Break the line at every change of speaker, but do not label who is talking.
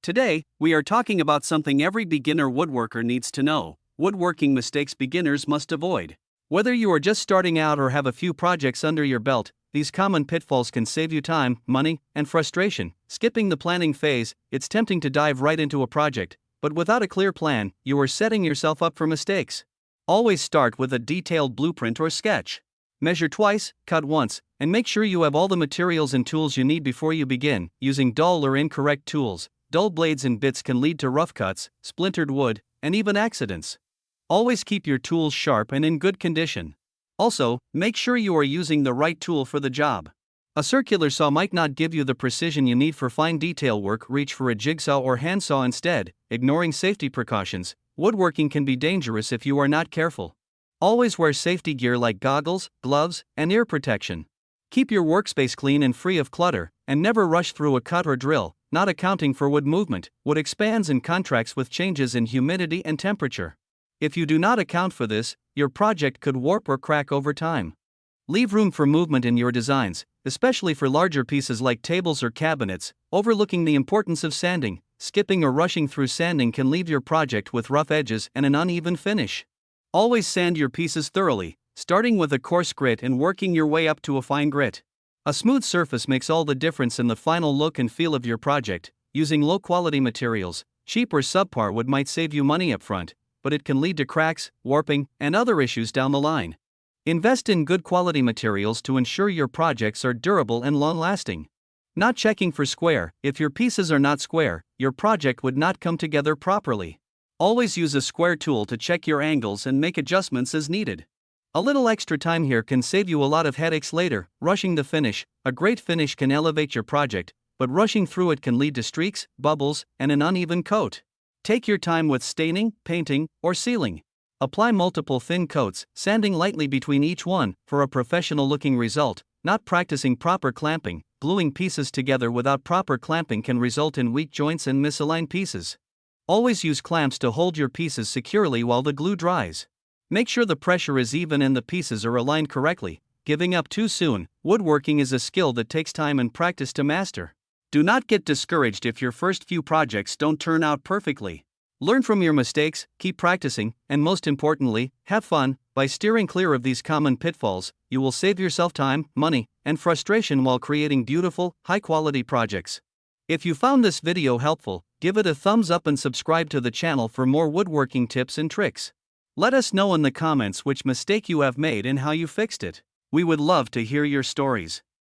Today, we are talking about something every beginner woodworker needs to know: woodworking mistakes beginners must avoid. Whether you are just starting out or have a few projects under your belt, these common pitfalls can save you time, money, and frustration. Skipping the planning phase, it's tempting to dive right into a project, but without a clear plan, you are setting yourself up for mistakes. Always start with a detailed blueprint or sketch. Measure twice, cut once, and make sure you have all the materials and tools you need before you begin. Using dull or incorrect tools, dull blades and bits can lead to rough cuts, splintered wood, and even accidents. Always keep your tools sharp and in good condition. Also, make sure you are using the right tool for the job. A circular saw might not give you the precision you need for fine detail work. Reach for a jigsaw or handsaw instead. Ignoring safety precautions, woodworking can be dangerous if you are not careful. Always wear safety gear like goggles, gloves, and ear protection. Keep your workspace clean and free of clutter, and never rush through a cut or drill. Not accounting for wood movement, wood expands and contracts with changes in humidity and temperature. If you do not account for this, your project could warp or crack over time. Leave room for movement in your designs, especially for larger pieces like tables or cabinets. Overlooking the importance of sanding. Skipping or rushing through sanding can leave your project with rough edges and an uneven finish. Always sand your pieces thoroughly, starting with a coarse grit and working your way up to a fine grit. A smooth surface makes all the difference in the final look and feel of your project. Using low-quality materials, cheap or subpar wood might save you money up front, but it can lead to cracks, warping, and other issues down the line. Invest in good quality materials to ensure your projects are durable and long-lasting. Not checking for square. If your pieces are not square, your project would not come together properly. Always use a square tool to check your angles and make adjustments as needed. A little extra time here can save you a lot of headaches later. Rushing the finish. A great finish can elevate your project, but rushing through it can lead to streaks, bubbles, and an uneven coat. Take your time with staining, painting, or sealing. Apply multiple thin coats, sanding lightly between each one, for a professional-looking result. Not practicing proper clamping. Gluing pieces together without proper clamping can result in weak joints and misaligned pieces. Always use clamps to hold your pieces securely while the glue dries. Make sure the pressure is even and the pieces are aligned correctly. Giving up too soon. Woodworking is a skill that takes time and practice to master. Do not get discouraged if your first few projects don't turn out perfectly. Learn from your mistakes, keep practicing, and most importantly, have fun. By steering clear of these common pitfalls, you will save yourself time, money, and frustration while creating beautiful, high-quality projects. If you found this video helpful, give it a thumbs up and subscribe to the channel for more woodworking tips and tricks. Let us know in the comments which mistake you have made and how you fixed it. We would love to hear your stories.